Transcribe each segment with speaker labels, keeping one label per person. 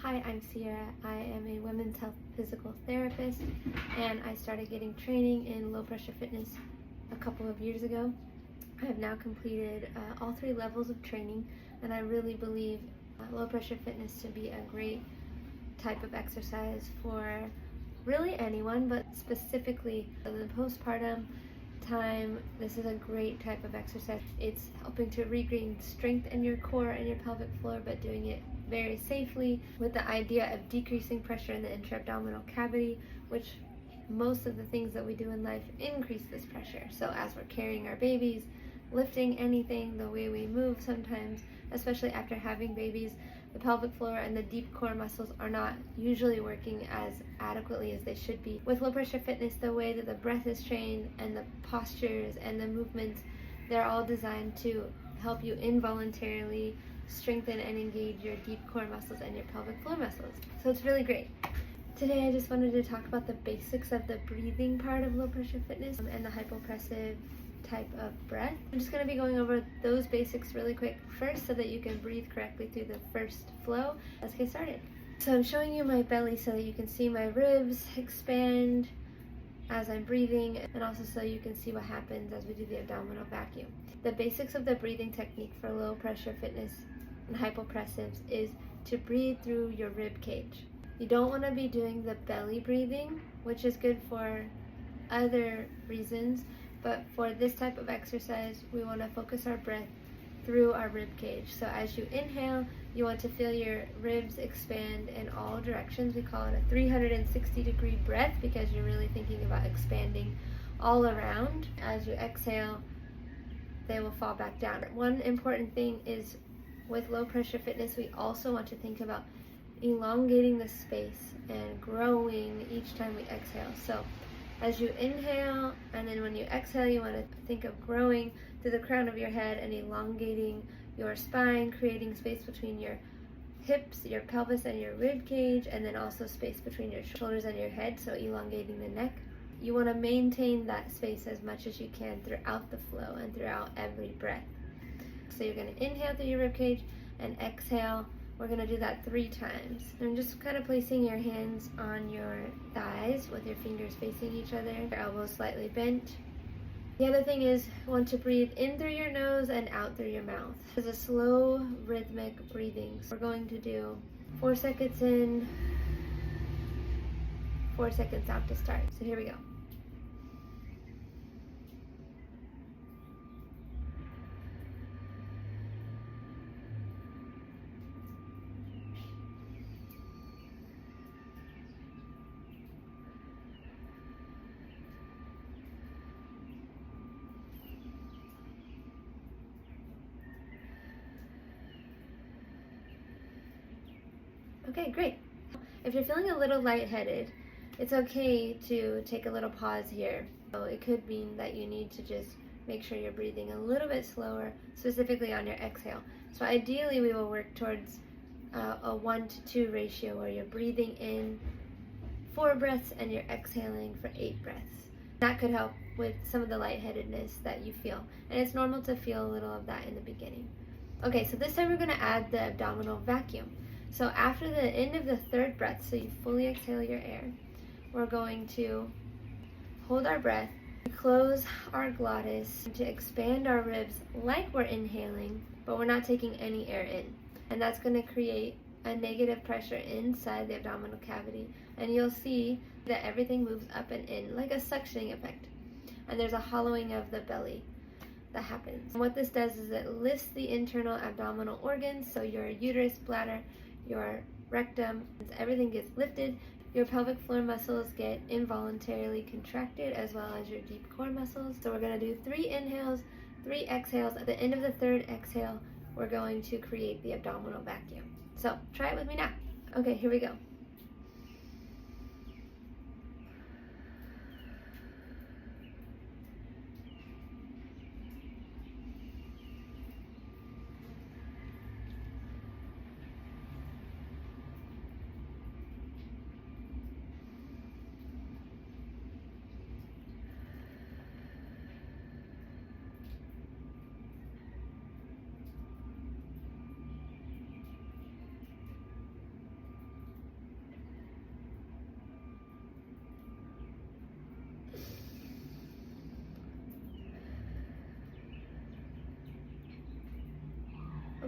Speaker 1: Hi, I'm Sierra. I am a women's health physical therapist, and I started getting training in low pressure fitness a couple of years ago. I have now completed all 3 levels of training, and I really believe low pressure fitness to be a great type of exercise for really anyone, but specifically in the postpartum time. This is a great type of exercise. It's helping to regain strength in your core and your pelvic floor, but doing it very safely with the idea of decreasing pressure in the intra-abdominal cavity, which most of the things that we do in life increase this pressure. So as we're carrying our babies, lifting anything, the way we move sometimes, especially after having babies, the pelvic floor and the deep core muscles are not usually working as adequately as they should be. With low pressure fitness, the way that the breath is trained and the postures and the movements, they're all designed to help you involuntarily strengthen and engage your deep core muscles and your pelvic floor muscles. So it's really great. Today I just wanted to talk about the basics of the breathing part of low pressure fitness and the hypopressive type of breath. I'm just going to be going over those basics really quick first so that you can breathe correctly through the first flow. Let's get started. So I'm showing you my belly so that you can see my ribs expand as I'm breathing, and also so you can see what happens as we do the abdominal vacuum. The basics of the breathing technique for low pressure fitness and hypopressives is to breathe through your rib cage. You don't want to be doing the belly breathing, which is good for other reasons, but for this type of exercise, we want to focus our breath through our rib cage. So as you inhale, you want to feel your ribs expand in all directions. We call it a 360-degree breath because you're really thinking about expanding all around. As you exhale, they will fall back down. One important thing is with low pressure fitness, we also want to think about elongating the space and growing each time we exhale. So as you inhale, and then when you exhale, you want to think of growing through the crown of your head and elongating your spine, creating space between your hips, your pelvis, and your rib cage, and then also space between your shoulders and your head, so elongating the neck. You want to maintain that space as much as you can throughout the flow and throughout every breath. So you're going to inhale through your rib cage and exhale. We're going to do that 3 times. And just kind of placing your hands on your thighs with your fingers facing each other, your elbows slightly bent. The other thing is, want to breathe in through your nose and out through your mouth. It's a slow, rhythmic breathing. So we're going to do 4 seconds in, 4 seconds out to start. So here we go. Okay, great. If you're feeling a little lightheaded, it's okay to take a little pause here. So it could mean that you need to just make sure you're breathing a little bit slower, specifically on your exhale. So ideally, we will work towards a 1-to-2 ratio where you're breathing in 4 breaths and you're exhaling for 8 breaths. That could help with some of the lightheadedness that you feel. And it's normal to feel a little of that in the beginning. Okay, so this time we're going to add the abdominal vacuum. So after the end of the 3rd breath, so you fully exhale your air, we're going to hold our breath, close our glottis to expand our ribs like we're inhaling, but we're not taking any air in. And that's going to create a negative pressure inside the abdominal cavity. And you'll see that everything moves up and in like a suctioning effect. And there's a hollowing of the belly that happens. And what this does is it lifts the internal abdominal organs, so your uterus, bladder, your rectum, everything gets lifted. Your pelvic floor muscles get involuntarily contracted, as well as your deep core muscles. So we're going to do 3 inhales, 3 exhales. At the end of the 3rd exhale, we're going to create the abdominal vacuum. So try it with me now. Okay, here we go.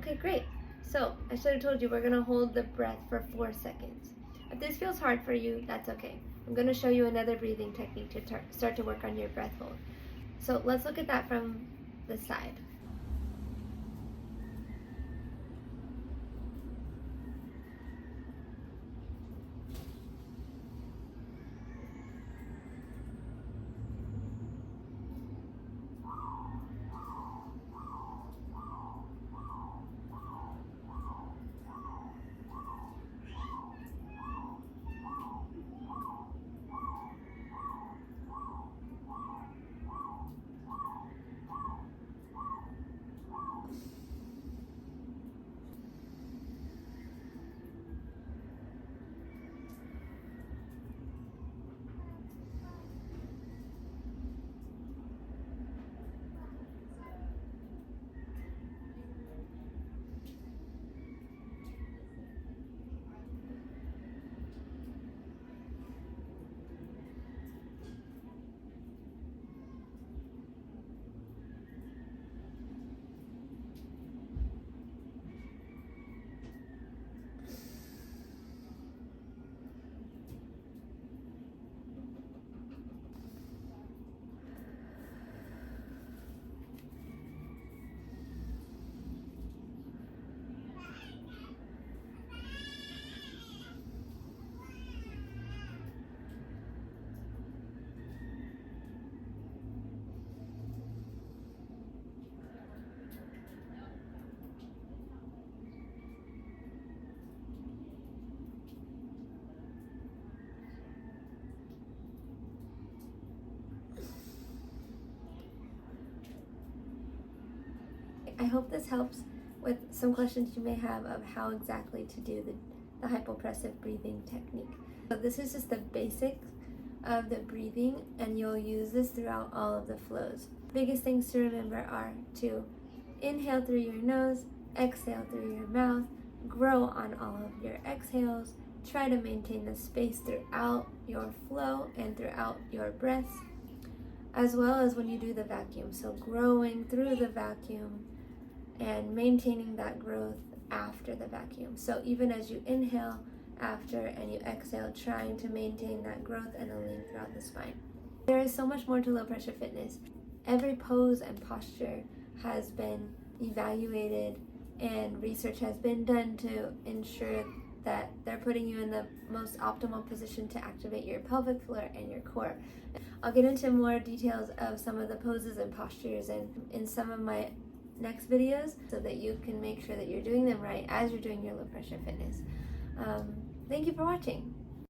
Speaker 1: Okay, great. So I should have told you we're gonna hold the breath for 4 seconds. If this feels hard for you, that's okay. I'm gonna show you another breathing technique to start to work on your breath hold. So let's look at that from the side. I hope this helps with some questions you may have of how exactly to do the hypopressive breathing technique. So this is just the basics of the breathing, and you'll use this throughout all of the flows. Biggest things to remember are to inhale through your nose, exhale through your mouth, grow on all of your exhales, try to maintain the space throughout your flow and throughout your breaths, as well as when you do the vacuum. So growing through the vacuum and maintaining that growth after the vacuum. So even as you inhale after and you exhale, trying to maintain that growth and a lean throughout the spine. There is so much more to low pressure fitness. Every pose and posture has been evaluated and research has been done to ensure that they're putting you in the most optimal position to activate your pelvic floor and your core. I'll get into more details of some of the poses and postures in some of my next videos so that you can make sure that you're doing them right as you're doing your low pressure fitness. Thank you for watching.